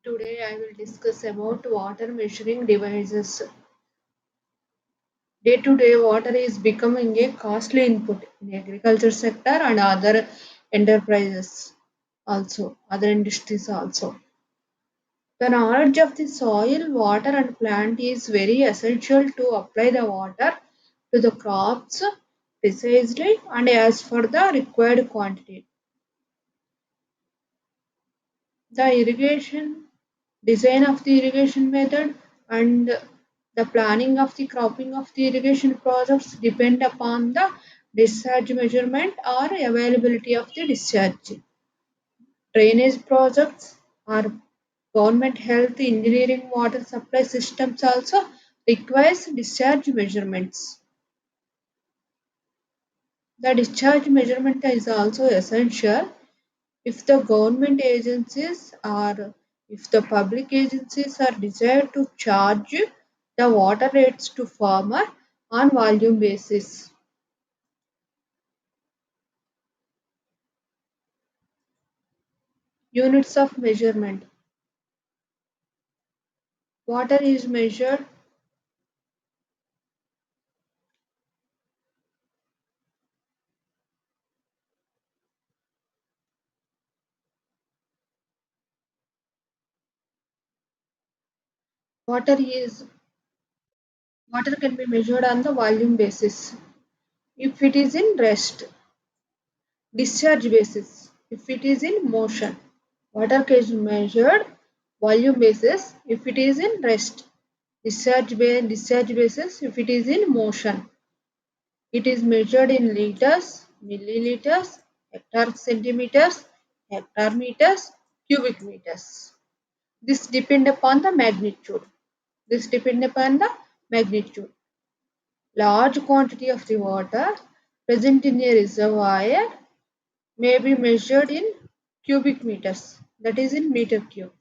Today I will discuss about water measuring devices. Day to day water is becoming a costly input in agriculture sector and other enterprises also, other industries also. The knowledge of the soil, water and plant is very essential to apply the water to the crops precisely and as for the required quantity. The irrigation design of the irrigation method and the planning of the cropping of the irrigation projects depend upon the discharge measurement or availability of the discharge. Drainage projects or government health engineering water supply systems also requires discharge measurements. The discharge measurement is also essential if the government agencies or if the public agencies are desired to charge the water rates to farmer on volume basis. Units of measurement. Water is measured. Water is water can be measured on the volume basis. If it is in rest, discharge basis. If it is in motion, water is measured volume basis. If it is in rest, discharge basis. If it is in motion, it is measured in liters, milliliters, hectare centimeters, hectare meters, cubic meters. This depend upon the magnitude. This depend upon the magnitude. Large quantity of the water present in a reservoir may be measured in cubic meters, that is in meter cube.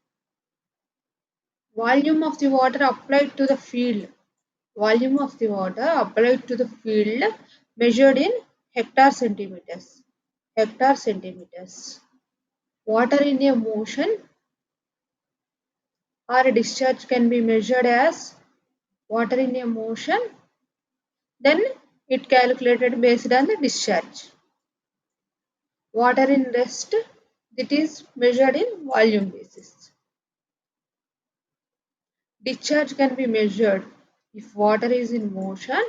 Volume of the water applied to the field. Volume of the water applied to the field measured in hectare centimeters. Hectare centimeters. Water in a motion or a discharge can be measured as water in a motion, then it calculated based on the discharge. Water in rest, it is measured in volume basis. Discharge can be measured if water is in motion.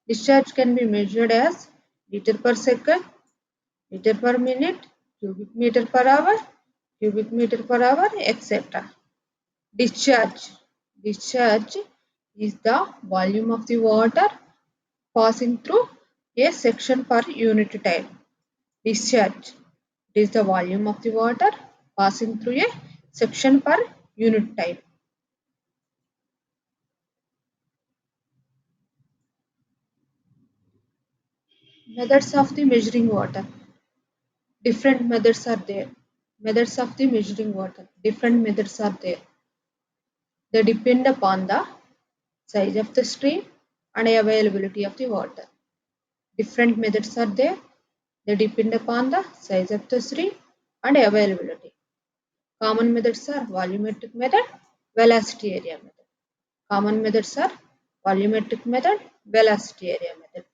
Discharge can be measured as liter per second, liter per minute, cubic meter per hour, cubic meter per hour, etc. Discharge. Discharge is the volume of the water passing through a section per unit time. Discharge. It is the volume of the water passing through a section per unit time. Methods of the measuring water. Different methods are there. Methods of the measuring water. Different methods are there. They depend upon the size of the stream and availability of the water. Different methods are there. They depend upon the size of the stream and availability. Common methods are volumetric method, velocity area method. Common methods are volumetric method, velocity area method.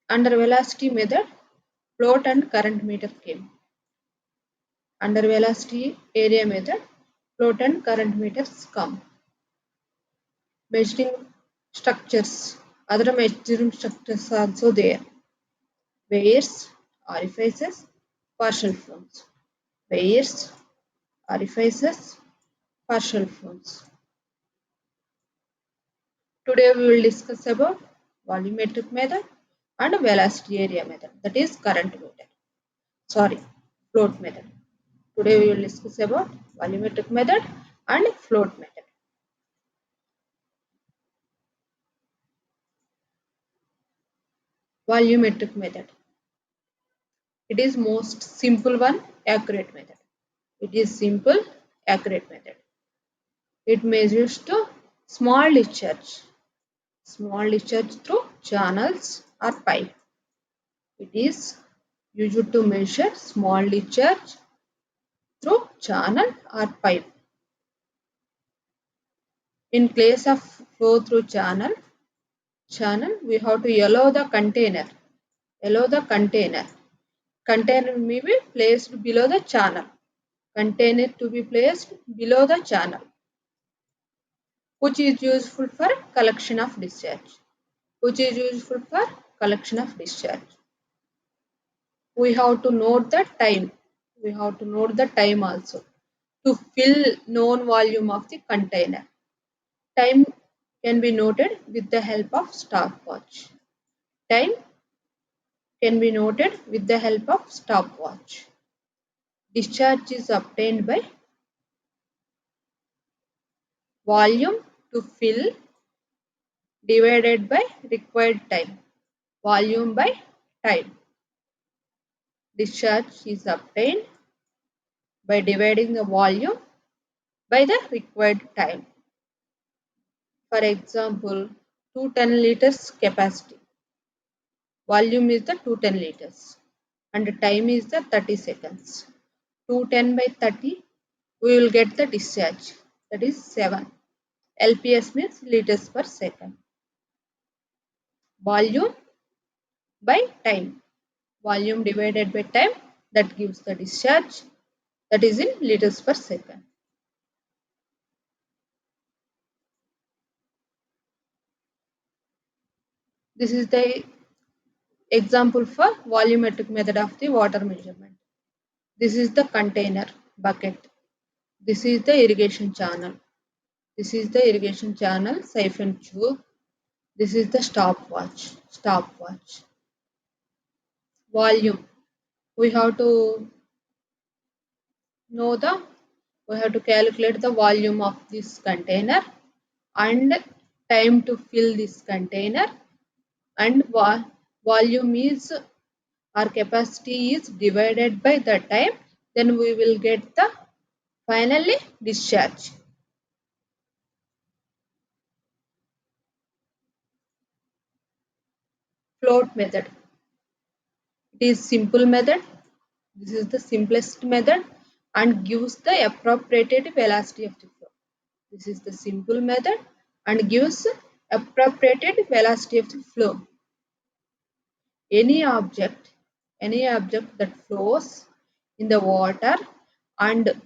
Under velocity method, float and current meter came. Under velocity area method, float and current meters come. Measuring structures. Other measuring structures are also there. Weighers, orifices, partial flows. Weighers, orifices, partial flows. Today we will discuss about volumetric method and velocity area method, that is current method. Sorry, float method. Today we will discuss about volumetric method and float method. Volumetric method. It is most simple one, accurate method. It is simple, accurate method. It measures to small discharge. Small discharge through channels or pipe. It is used to measure small discharge through channel or pipe. In case of flow through channel, we have to allow the container. Allow the container. Container may be placed below the channel. Container to be placed below the channel, which is useful for collection of discharge. Which is useful for collection of discharge. We have to note the time. We have to note the time also to fill known volume of the container. Time can be noted with the help of stopwatch. Time can be noted with the help of stopwatch. Discharge is obtained by volume to fill divided by required time. Volume by time. Discharge is obtained by dividing the volume by the required time. For example, 210 liters capacity. Volume is the 210 liters and time is the 30 seconds. 210 by 30, we will get the discharge, that is 7. LPS means liters per second. Volume by time. Volume divided by time, that gives the discharge, that is in liters per second. This is the example for volumetric method of the water measurement. This is the container bucket. This is the irrigation channel. This is the irrigation channel siphon tube. This is the stopwatch. Stopwatch. Volume. We have to know the. We have to calculate the volume of this container and time to fill this container, and volume is, our capacity is divided by the time, then we will get the finally discharge. Float method. It is simple method. This is the simplest method and gives the appropriate velocity of the flow. This is the simple method and gives appropriate velocity of the flow. Any object that flows in the water and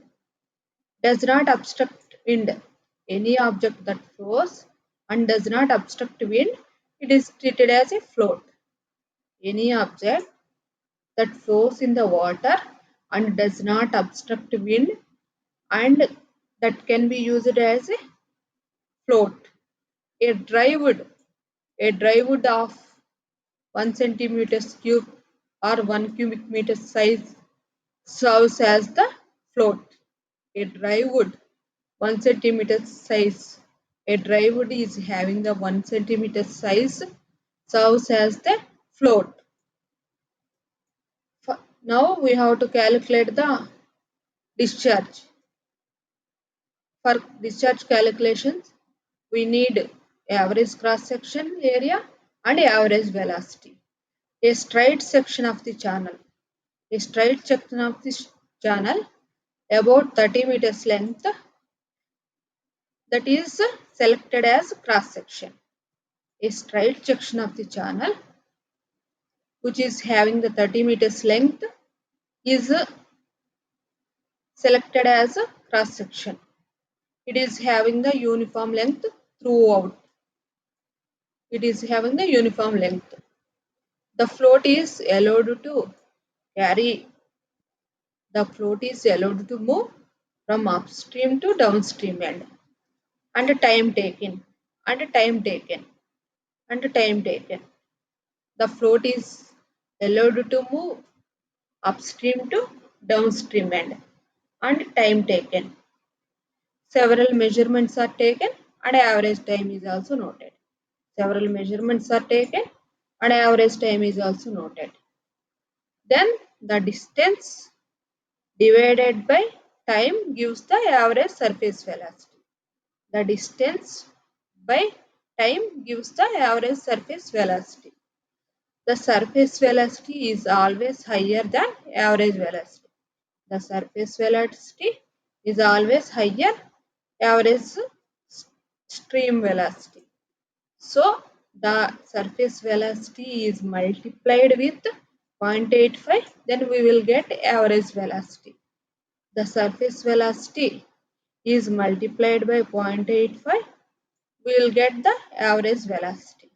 does not obstruct wind. Any object that flows and does not obstruct wind, it is treated as a float. Any object that flows in the water and does not obstruct wind and that can be used as a float. A dry wood of 1 centimeter cube or 1 cubic meter size serves as the float. A dry wood 1 centimeter size. A dry wood is having the 1 centimeter size serves as the float. Now we have to calculate the discharge. For discharge calculations, we need average cross section area and average velocity. A straight section of the channel. A straight section of the channel about 30 meters length, that is selected as cross section. A straight section of the channel which is having the 30 meters length is selected as a cross section. It is having the uniform length throughout. It is having the uniform length. The float is allowed to carry. The float is allowed to move from upstream to downstream end. And time taken. And time taken. And time taken. The float is allowed to move upstream to downstream end. And time taken. Several measurements are taken and average time is also noted. Several measurements are taken and average time is also noted. Then the distance divided by time gives the average surface velocity. The distance by time gives the average surface velocity. The surface velocity is always higher than average velocity. The surface velocity is always higher average stream velocity. So the surface velocity is multiplied with 0.85, then we will get average velocity. The surface velocity is multiplied by 0.85, we will get the average velocity.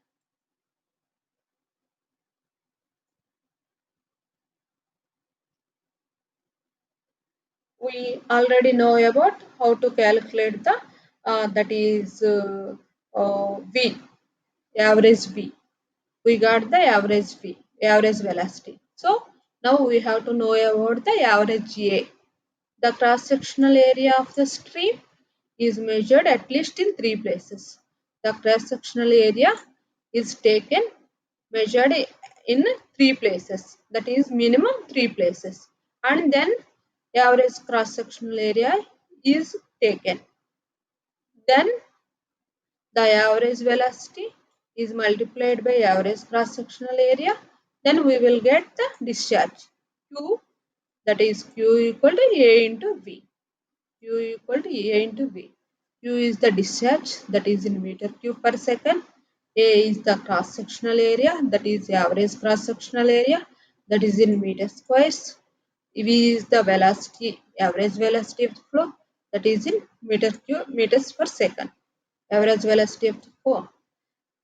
We already know about how to calculate the that is V, average V. We got the average V, average velocity. So now we have to know about the average A. The cross-sectional area of the stream is measured at least in three places. The cross-sectional area is taken measured in three places, that is minimum three places, and then average cross-sectional area is taken. Then the average velocity is multiplied by average cross-sectional area, then we will get the discharge Q, that is Q equal to A into V. Q equal to A into V. Q is the discharge, that is in meter cube per second. A is the cross-sectional area, that is average cross-sectional area, that is in meter squares. V is the velocity, average velocity of the flow, that is in meter cube, meters per second. Average velocity of the flow.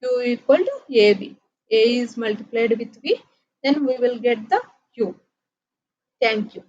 Q equal to AB. A is multiplied with V, then we will get the Q. Thank you.